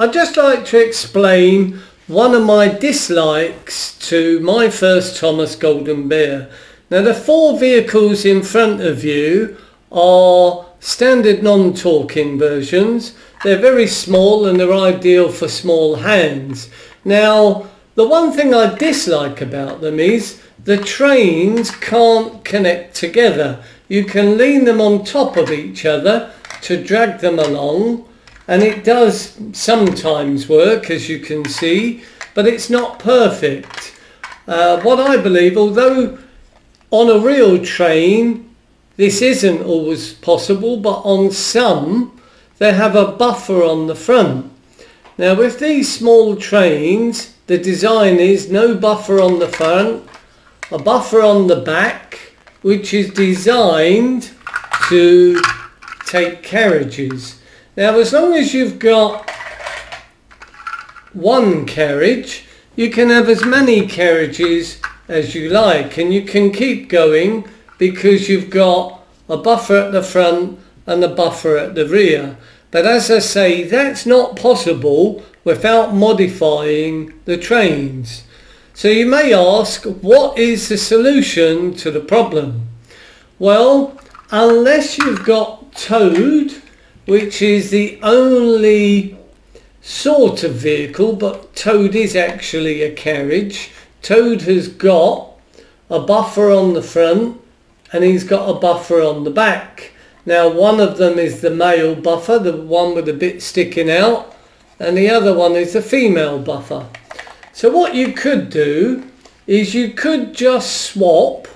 I'd just like to explain one of my dislikes to my first Thomas Golden Bear. Now the four vehicles in front of you are standard non-talking versions. They're very small and they're ideal for small hands. Now the one thing I dislike about them is the trains can't connect together. You can lean them on top of each other to drag them along, and it does sometimes work, as you can see, but it's not perfect. What I believe, although on a real train this isn't always possible, but on some they have a buffer on the front. Now with these small trains, the design is no buffer on the front, a buffer on the back, which is designed to take carriages. Now as long as you've got one carriage, you can have as many carriages as you like, and you can keep going because you've got a buffer at the front and a buffer at the rear. But as I say, that's not possible without modifying the trains. So you may ask, what is the solution to the problem? Well, unless you've got towed, which is the only sort of vehicle, but towed is actually a carriage. Towed has got a buffer on the front and he's got a buffer on the back. Now one of them is the male buffer, the one with the bit sticking out, and the other one is the female buffer. So what you could do is you could just swap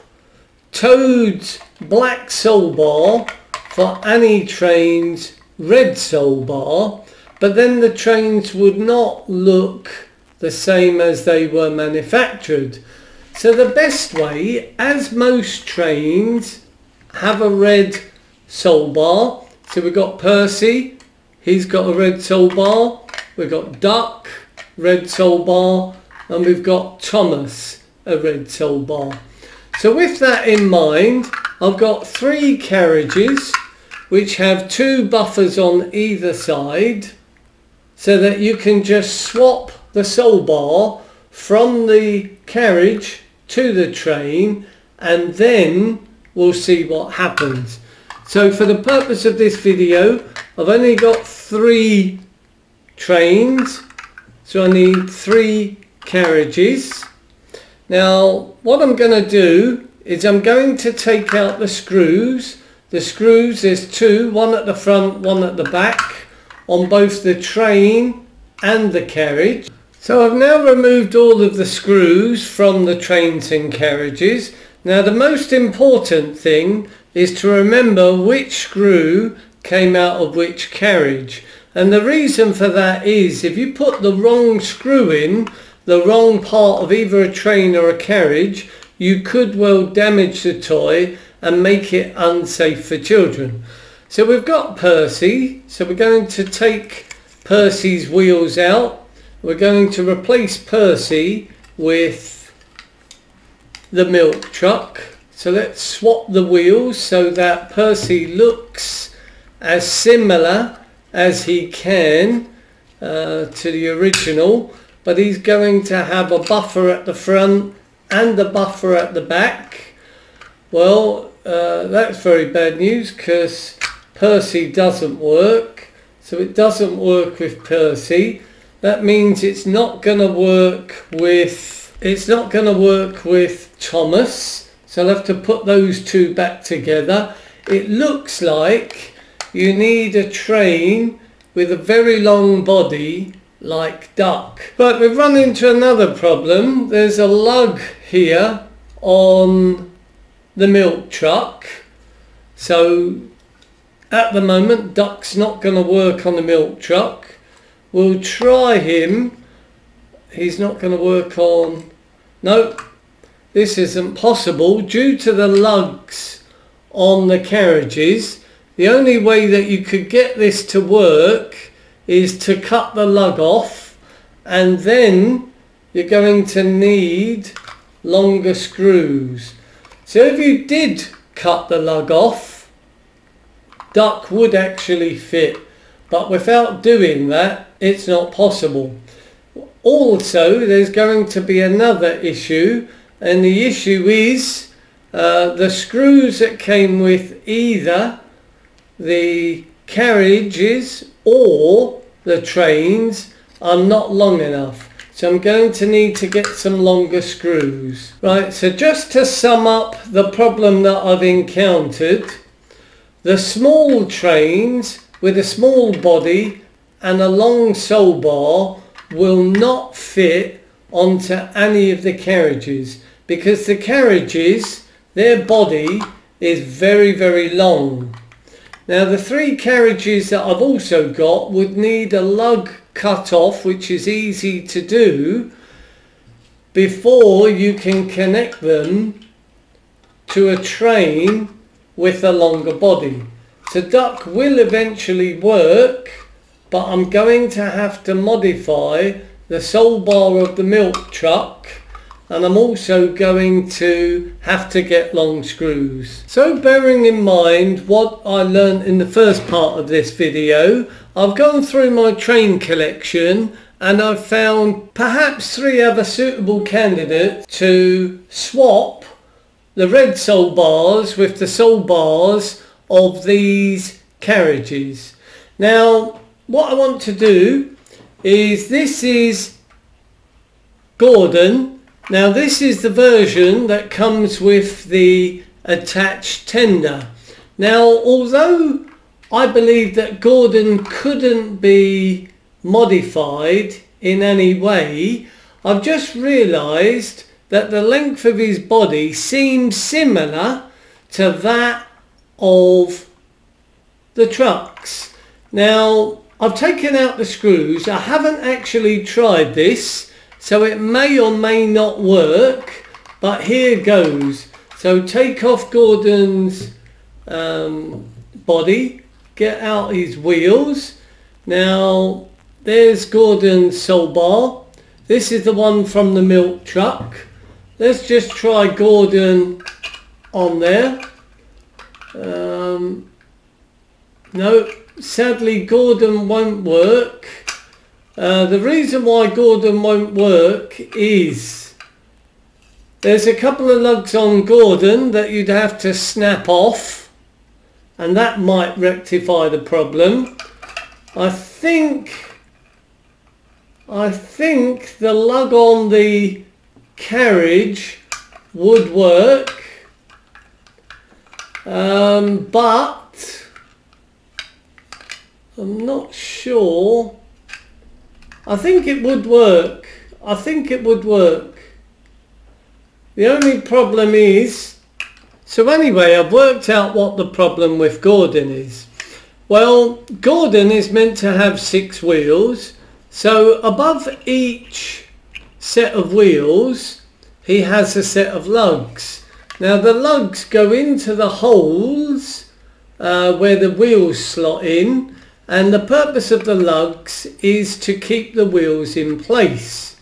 Towed's black sole bar for Annie Train's red sole bar, but then the trains would not look the same as they were manufactured. So the best way, as most trains have a red sole bar, so we've got Percy, he's got a red sole bar, we've got Duck, red sole bar, and we've got Thomas, a red sole bar. So with that in mind, I've got three carriages which have two buffers on either side, so that you can just swap the sole bar from the carriage to the train, and then we'll see what happens. So for the purpose of this video, I've only got three trains, so I need three carriages. Now what I'm going to do is I'm going to take out the screws. The screws, there's two, one at the front, one at the back, on both the train and the carriage. So I've now removed all of the screws from the trains and carriages. Now the most important thing is to remember which screw came out of which carriage. And the reason for that is if you put the wrong screw in, the wrong part of either a train or a carriage, you could well damage the toy and make it unsafe for children. So we've got Percy, so we're going to take Percy's wheels out. We're going to replace Percy with the milk truck. So let's swap the wheels so that Percy looks as similar as he can to the original, but he's going to have a buffer at the front and a buffer at the back. Well, that's very bad news because Percy doesn't work. So it doesn't work with Percy. That means it's not going to work with Thomas. So I'll have to put those two back together. It looks like you need a train with a very long body like Duck. But we've run into another problem. There's a lug here on the milk truck. So at the moment Duck's not going to work on the milk truck. We'll try him. He's not going to work on... No, this isn't possible due to the lugs on the carriages. The only way that you could get this to work is to cut the lug off, and then you're going to need longer screws. So if you did cut the lug off, Duck would actually fit. but without doing that, it's not possible. Also, there's going to be another issue, and the issue is the screws that came with either the carriages or the trains are not long enough. So I'm going to need to get some longer screws. Right, so just to sum up the problem that I've encountered, the small trains with a small body and a long sole bar will not fit onto any of the carriages, because the carriages, their body is very, very long. Now the 3 carriages that I've also got would need a lug cut off, which is easy to do, before you can connect them to a train with a longer body. So duck will eventually work, but I'm going to have to modify the sole bar of the milk truck, and I'm also going to have to get long screws. So bearing in mind what I learned in the first part of this video, I've gone through my train collection and I've found perhaps 3 other suitable candidates to swap the red sole bars with the sole bars of these carriages. Now what I want to do is, this is Gordon. Now this is the version that comes with the attached tender. Now although I believe that Gordon couldn't be modified in any way, I've just realised that the length of his body seems similar to that of the trucks. Now I've taken out the screws. I haven't actually tried this, so it may or may not work, but here goes. So take off Gordon's body, get out his wheels. Now there's Gordon's sole bar. This is the one from the milk truck. Let's just try Gordon on there. No, sadly Gordon won't work. The reason why Gordon won't work is there's a couple of lugs on Gordon that you'd have to snap off, and that might rectify the problem. I think the lug on the carriage would work, but I'm not sure. I think it would work. I think it would work. The only problem is, so anyway, I've worked out what the problem with Gordon is. Well, Gordon is meant to have 6 wheels. So above each set of wheels, he has a set of lugs. Now the lugs go into the holes where the wheels slot in, and the purpose of the lugs is to keep the wheels in place.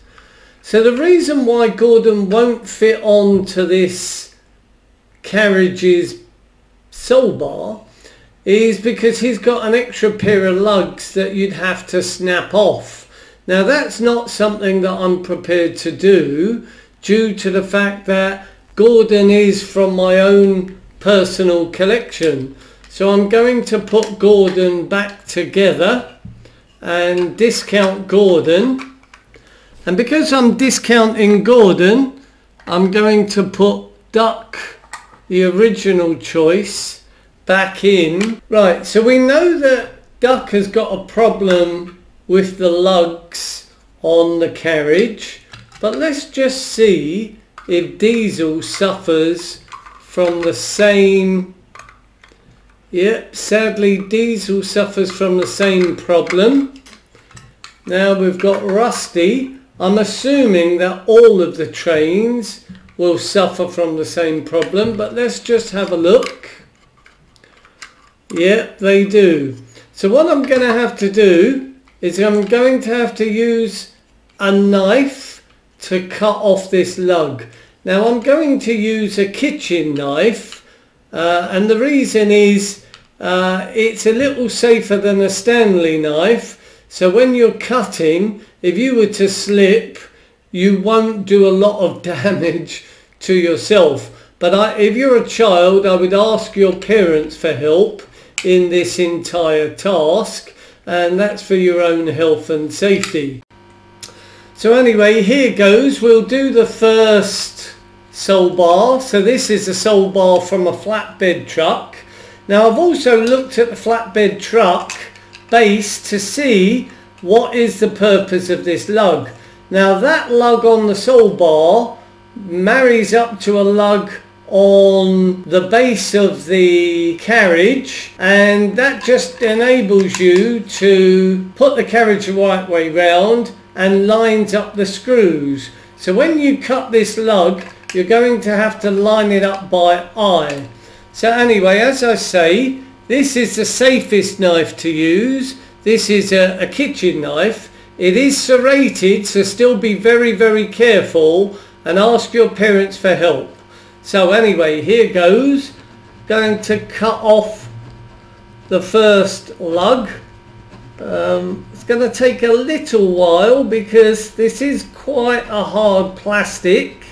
So the reason why Gordon won't fit onto this carriage's sole bar is because he's got an extra pair of lugs that you'd have to snap off. Now that's not something that I'm prepared to do, due to the fact that Gordon is from my own personal collection. So I'm going to put Gordon back together and discount Gordon. And because I'm discounting Gordon, I'm going to put Duck, the original choice, back in. Right, so we know that Duck has got a problem with the lugs on the carriage, but let's just see if Diesel suffers from the same. Yep, sadly Diesel suffers from the same problem. Now we've got Rusty. I'm assuming that all of the trains will suffer from the same problem, but let's just have a look. Yep, they do. So what I'm going to have to do is I'm going to have to use a knife to cut off this lug. Now I'm going to use a kitchen knife, and the reason is it's a little safer than a Stanley knife, so when you're cutting, if you were to slip, you won't do a lot of damage to yourself. But if you're a child, I would ask your parents for help in this entire task, and that's for your own health and safety. So anyway, here goes. We'll do the first sole bar. So this is a sole bar from a flatbed truck. Now I've also looked at the flatbed truck base to see what is the purpose of this lug. Now that lug on the sole bar marries up to a lug on the base of the carriage, and that just enables you to put the carriage the right way round and lines up the screws. So when you cut this lug, you're going to have to line it up by eye. So anyway, as I say, this is the safest knife to use. This is a kitchen knife. It is serrated, so still be very, very careful and ask your parents for help. So anyway, here goes. Going to cut off the first lug. It's going to take a little while because this is quite a hard plastic,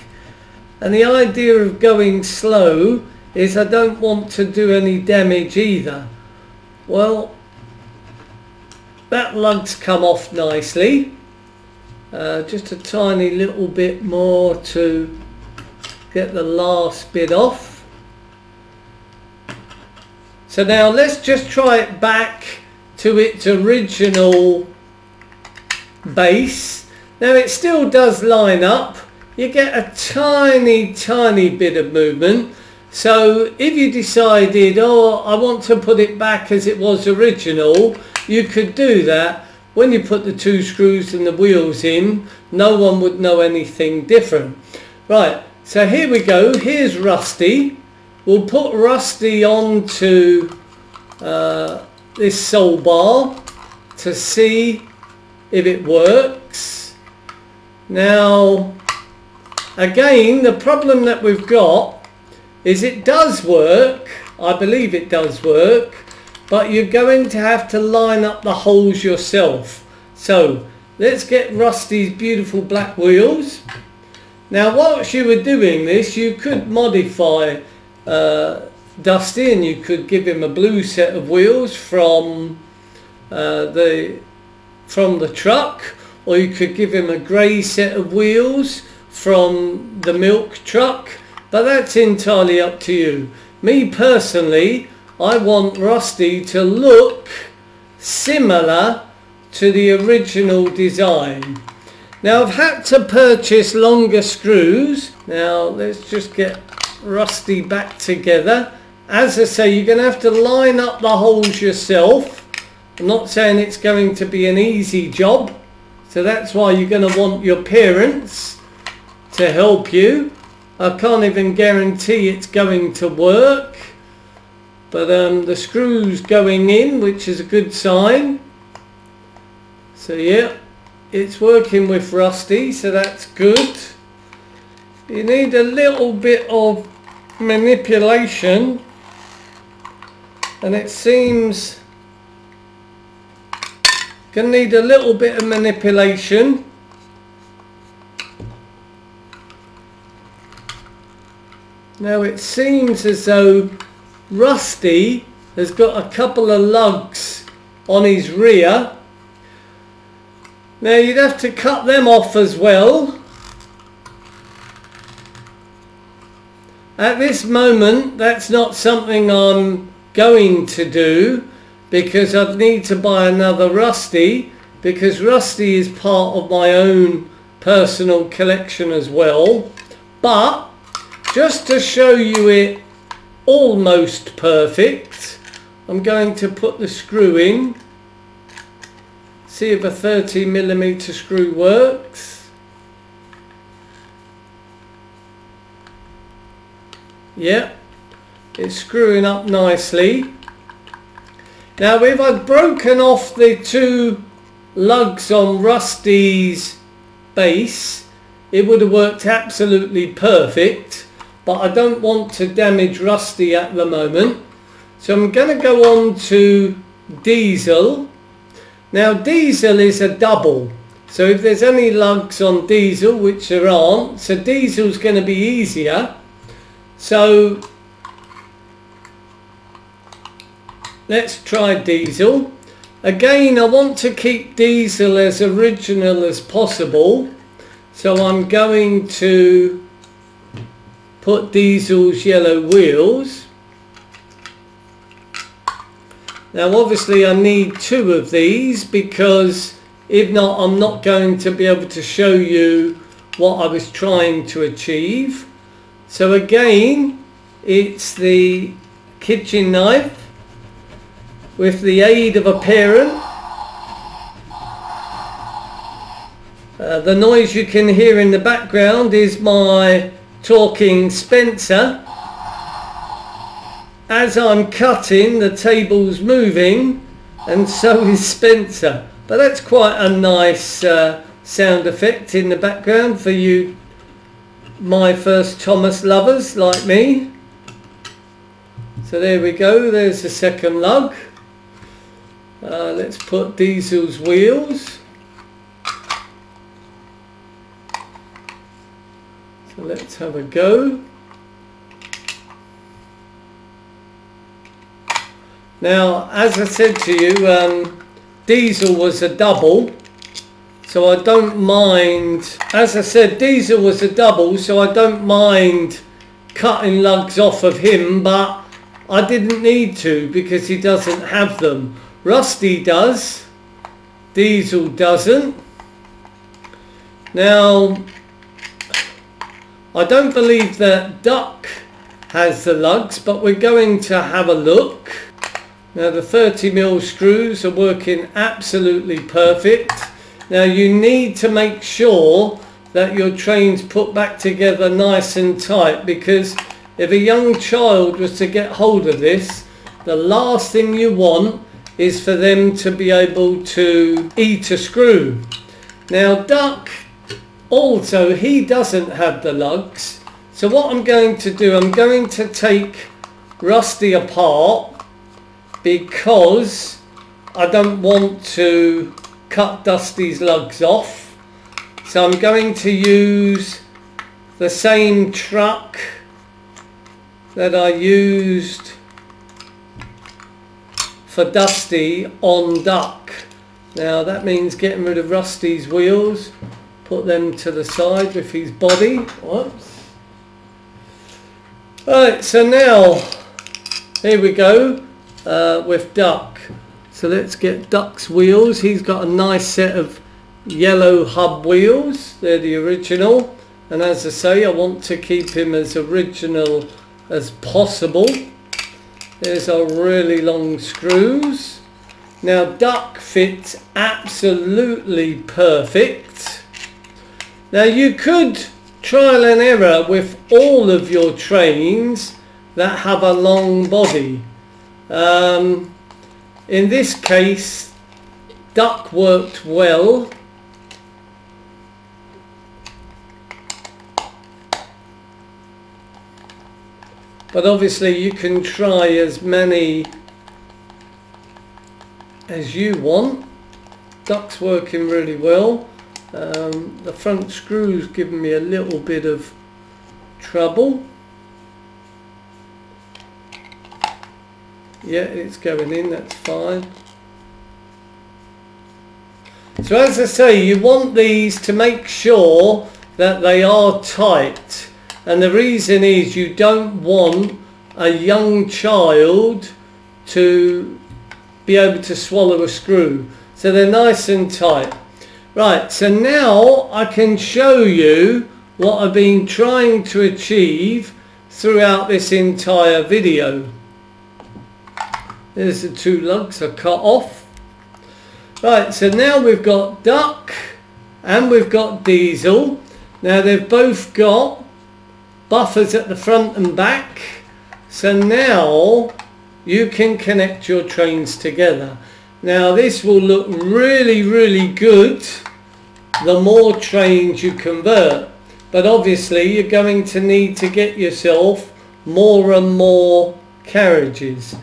and the idea of going slow is I don't want to do any damage either. Well, that lug's come off nicely. Just a tiny little bit more to get the last bit off. So now let's just try it back to its original base. Now it still does line up. You get a tiny bit of movement. So if you decided, oh, I want to put it back as it was original, you could do that. When you put the two screws and the wheels in, no one would know anything different. Right, so here we go. Here's Rusty. We'll put Rusty onto this sole bar to see if it works. Now, again, the problem that we've got is it does work. I believe it does work, but you're going to have to line up the holes yourself. So let's get Rusty's beautiful black wheels. Now whilst you were doing this, you could modify Dusty, and you could give him a blue set of wheels from the truck, or you could give him a grey set of wheels from the milk truck, but that's entirely up to you. Me personally, I want Rusty to look similar to the original design. Now I've had to purchase longer screws. Now let's just get Rusty back together. As I say, you're going to have to line up the holes yourself. I'm not saying it's going to be an easy job, so that's why you're going to want your parents to help you. I can't even guarantee it's going to work, but the screw's going in, which is a good sign. So yeah, it's working with Rusty, so that's good. You need a little bit of manipulation, and it seems gonna need a little bit of manipulation. Now it seems as though Rusty has got a couple of lugs on his rear. Now you'd have to cut them off as well. At this moment, that's not something I'm going to do, because I'd need to buy another Rusty, because Rusty is part of my own personal collection as well. But just to show you it almost perfect, I'm going to put the screw in. See if a 30mm screw works. Yep, it's screwing up nicely. Now if I'd broken off the two lugs on Rusty's base, it would have worked absolutely perfect, but I don't want to damage Rusty at the moment. So I'm going to go on to diesel. Now diesel is a double, so if there's any lugs on diesel, which there aren't, so diesel's going to be easier. So let's try diesel. Again, I want to keep diesel as original as possible, so I'm going to put diesel's yellow wheels. Now obviously I need 2 of these, because if not I'm not going to be able to show you what I was trying to achieve. So again, it's the kitchen knife with the aid of a parent. The noise you can hear in the background is my talking Spencer. As I'm cutting, the table's moving, and so is Spencer. But that's quite a nice sound effect in the background for you My First Thomas lovers like me. So there we go, there's the second lug. Let's put diesel's wheels. So let's have a go. Now, as I said to you, diesel was a double, so I don't mind. As I said, diesel was a double, so I don't mind cutting lugs off of him, but I didn't need to because he doesn't have them. Rusty does, diesel doesn't. Now, I don't believe that Duck has the lugs, but we're going to have a look. Now the 30mm screws are working absolutely perfect. Now you need to make sure that your train's put back together nice and tight, because if a young child was to get hold of this, the last thing you want is for them to be able to eat a screw. Now Duck also, he doesn't have the lugs, so what I'm going to do, I'm going to take Rusty apart, because I don't want to cut Dusty's lugs off. So I'm going to use the same truck that I used for Dusty on Duck. Now that means getting rid of Rusty's wheels, put them to the side with his body. Whoops. Right, so now here we go with Duck. So let's get Duck's wheels. He's got a nice set of yellow hub wheels. They're the original, and as I say, I want to keep him as original as possible. There's our really long screws. Now Duck fits absolutely perfect. Now you could trial and error with all of your trains that have a long body. In this case, Duck worked well. But obviously you can try as many as you want. Duck's working really well. The front screw's giving me a little bit of trouble. Yeah, it's going in, that's fine. So as I say, you want these to make sure that they are tight. And the reason is you don't want a young child to be able to swallow a screw. So they're nice and tight. Right, so now I can show you what I've been trying to achieve throughout this entire video. There's the two lugs I cut off. Right, so now we've got Duck and we've got Diesel. Now they've both got buffers at the front and back. So now you can connect your trains together. Now this will look really, really good the more trains you convert. But obviously you're going to need to get yourself more and more carriages.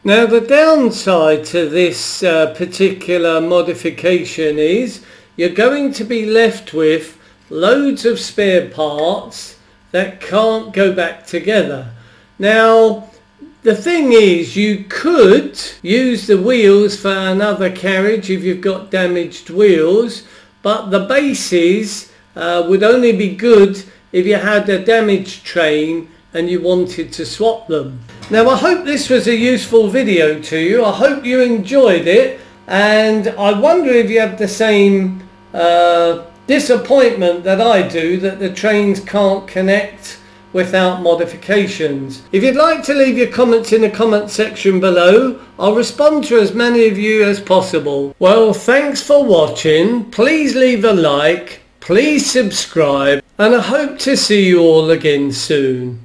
Now the downside to this particular modification is you're going to be left with loads of spare parts that can't go back together. Now the thing is, you could use the wheels for another carriage if you've got damaged wheels, but the bases would only be good if you had a damaged train and you wanted to swap them. Now I hope this was a useful video to you. I hope you enjoyed it, and I wonder if you have the same disappointment that I do, that the trains can't connect without modifications. If you'd like to leave your comments in the comment section below, I'll respond to as many of you as possible. Well, thanks for watching. Please leave a like, please subscribe, and I hope to see you all again soon.